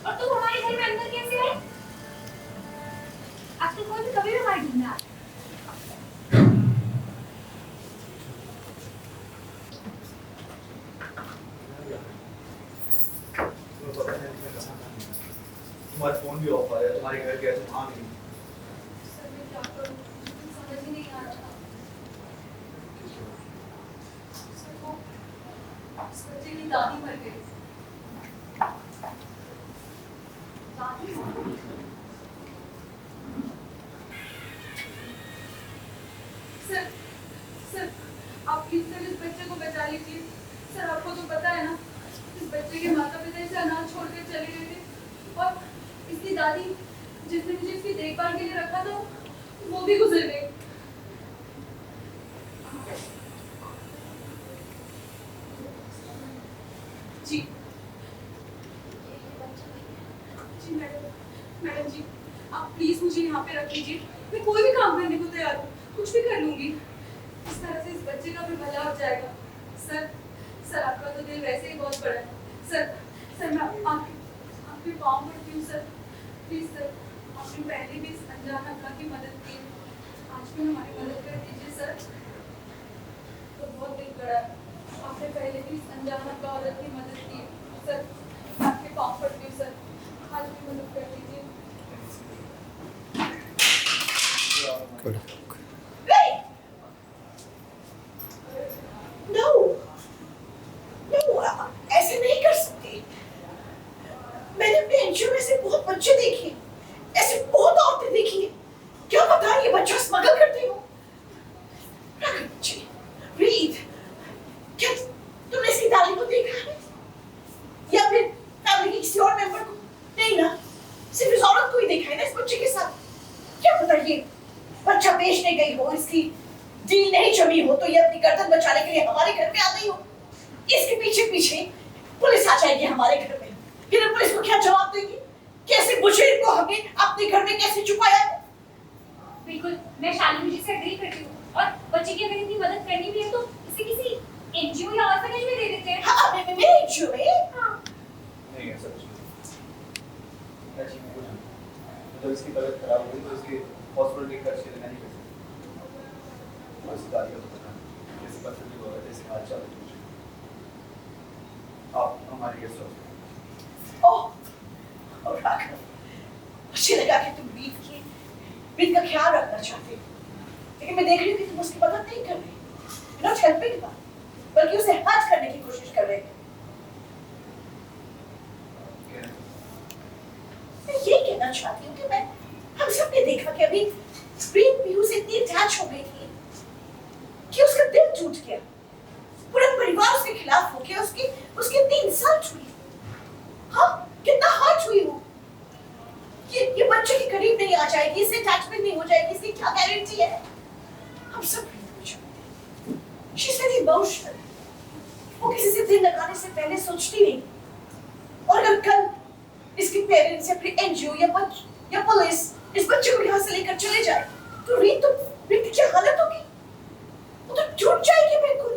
और तुम हमारे घर में अंदर कैसे आए? आज तो कोई भी कभी भी हमारे घर में आ तुम्हारा फोन भी ऑफ है, तुम्हारे घर कैसे वहाँ नहीं? सर मैं क्या करूं? समझ ही नहीं आ रहा था। सर वो इस बच्चे की दादी मर गई। दादी मर गई? सर सर आप प्लीज सर इस बच्चे को बचा लीजिए। सर आपको तो पता है ना, इस बच्चे के माता पिता इसे अनाथ छोड़कर चले गए थे और इसकी दादी जिसने मुझे इसकी देखभाल के लिए रखा था वो भी गुजर गई। जी जी मैडम जी आप प्लीज मुझे यहाँ पे रख लीजिए। मैं कोई भी काम करने को तैयार हूँ, कुछ भी कर लूंगी। इस तरह से इस बच्चे का भी भला हो जाएगा। सर सर आपका तो दिल वैसे ही बहुत बड़ा है। सर सर मैं आपके पाँव पड़ती हूँ सर। प्लीज सर आपने पहले भी इस अनजान अक्का की मदद की, आज भी हमारी मदद कर दीजिए सर। तो बहुत दिल बड़ा है, आपने पहले भी इस अनजान अक्का औरत की मदद की सर। आपके पाँव पड़ती हूँ सर, आज भी मदद कर दीजिए। नो नो, ऐसे नहीं कर सकते। मैंने अपने एनजीओ में से बहुत बच्चे देखे, ऐसे बहुत औरतें देखी हैं। क्या पता ये बच्चा स्मगल करती हो। रीत, क्या तुमने इसकी दादी को देखा है या फिर फैमिली के किसी और मेंबर को? नहीं ना, सिर्फ इस औरत को ही देखा है ना इस बच्चे के साथ। क्या पता ये बच्चा बेचने गई हो, इसकी डील नहीं जमी हो तो ये अपनी गर्दन बचाने के लिए हमारे घर में आ गई हो। इसके पीछे पीछे पुलिस आ जाएगी हमारे घर में, फिर पुलिस को क्या जवाब देगी? कैसे बुजुर्ग को हमने अपने घर में कैसे छुपाया? बिल्कुल मैं शालिनी जी से एग्री करती हूँ, और बच्चे की अगर इतनी मदद करनी भी है तो इसे किसी एनजीओ या ऑर्फनेज में दे देते हैं। हाँ, मेरे एनजीओ में। हाँ नहीं ऐसा कुछ नहीं। ऐसी कुछ नहीं। मतलब इसकी तबीयत खराब हुई तो इसके हॉस्पिटल के खर्चे लेना नहीं कर सकते। और इसकी दादी का तो पता नहीं कैसी परिस्थिति हो रही है, कैसे हाल चाल है कुछ। आप हमारे गेस्ट हाउस। ओह राघव, मुझे लगा कि तुम रीत का ख्याल रखना चाहते हो, लेकिन मैं देख रही हूँ कि तुम उसकी मदद नहीं कर रहे। You're not helping her, बल्कि उसे हर्ट करने की कोशिश कर रहे हैं। मैं ये कहना चाहती हूँ कि हम सब ने देखा कि अभी रीत पीहू से इतनी अटैच हो गई थी कि उसका दिल टूट गया। पूरा परिवार उसके खिलाफ हो गया, उसकी इतनी इंसल्ट हुई। हाँ, कितना हर्ट हुई वो। ये बच्चे के करीब नहीं आ जाएगी, इससे अटैचमेंट नहीं हो जाएगी, इसकी क्या गारंटी है? हम सब She's very emotional. वो किसी से दिल लगाने से पहले सोचती नहीं। और अगर कल इसके पेरेंट्स या फिर एनजीओ या पुलिस इस बच्चे को यहाँ से लेकर चले जाए तो रीत की क्या हालत होगी? वो तो टूट जाएगी बिल्कुल।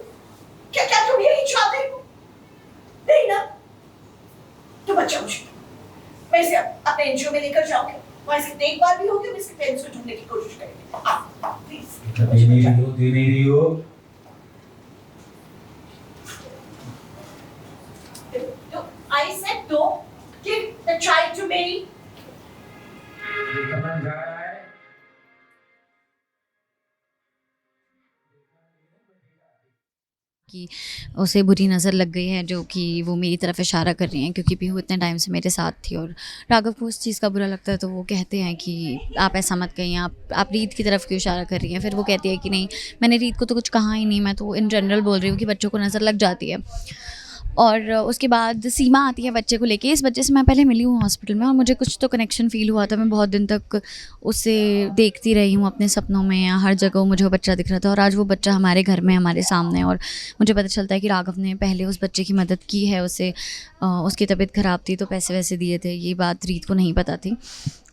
क्या तुम यही चाहते हो? नहीं ना? तो बच्चा मुझे मैं इसे अपने एनजीओ में लेकर जाऊंगी, वहाँ इसकी देखभाल भी होगी और इसके पेरेंट्स को ढूंढने की कोशिश करेंगे। प्लीज दे नहीं रही हो। I said don't give the child to me. कि उसे बुरी नज़र लग गई है, जो कि वो मेरी तरफ इशारा कर रही हैं, क्योंकि पीहू इतने टाइम से मेरे साथ थी और राघव को उस चीज़ का बुरा लगता है तो वो कहते हैं कि आप ऐसा मत कहिए, आप रीत की तरफ क्यों इशारा कर रही हैं। फिर वो कहती है कि नहीं, मैंने रीत को तो कुछ कहा ही नहीं, मैं तो इन जनरल बोल रही हूँ कि बच्चों को नज़र लग जाती है। और उसके बाद सीमा आती है बच्चे को लेके। इस बच्चे से मैं पहले मिली हूँ हॉस्पिटल में और मुझे कुछ तो कनेक्शन फ़ील हुआ था। मैं बहुत दिन तक उसे देखती रही हूँ अपने सपनों में, या हर जगह मुझे वो बच्चा दिख रहा था। और आज वो बच्चा हमारे घर में हमारे सामने, और मुझे पता चलता है कि राघव ने पहले उस बच्चे की मदद की है। उसकी तबीयत ख़राब थी तो पैसे वैसे दिए थे। ये बात रीत को नहीं पता थी।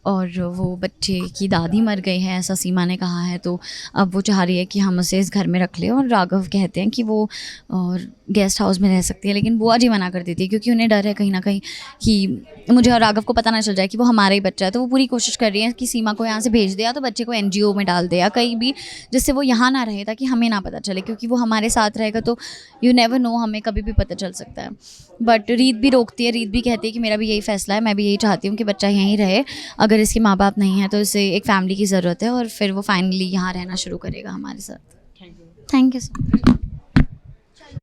और वो बच्चे की दादी मर गई है ऐसा सीमा ने कहा है, तो अब वो चाह रही है कि हम उसे इस घर में रख लें। और राघव कहते हैं कि वो और गेस्ट हाउस में रह सकती है, लेकिन बुआ जी मना कर देती है क्योंकि उन्हें डर है कहीं ना कहीं कि मुझे और राघव को पता ना चल जाए कि वो हमारा ही बच्चा है। तो वो पूरी कोशिश कर रही है कि सीमा को यहाँ से भेज दे या तो बच्चे को NGO में डाल दे या कहीं भी, जिससे वो यहाँ ना रहे ताकि हमें ना पता चले, क्योंकि वो हमारे साथ रहेगा तो यू नेवर नो, हमें कभी भी पता चल सकता है। बट रीत भी रोकती है, रीत भी कहती है कि मेरा भी यही फैसला है, मैं भी यही चाहती हूँ कि बच्चा यहीं रहे, अगर इसके माँ बाप नहीं है तो इसे एक फैमिली की ज़रूरत है, और फिर वो फाइनली यहाँ रहना शुरू करेगा हमारे साथ। Thank you so much.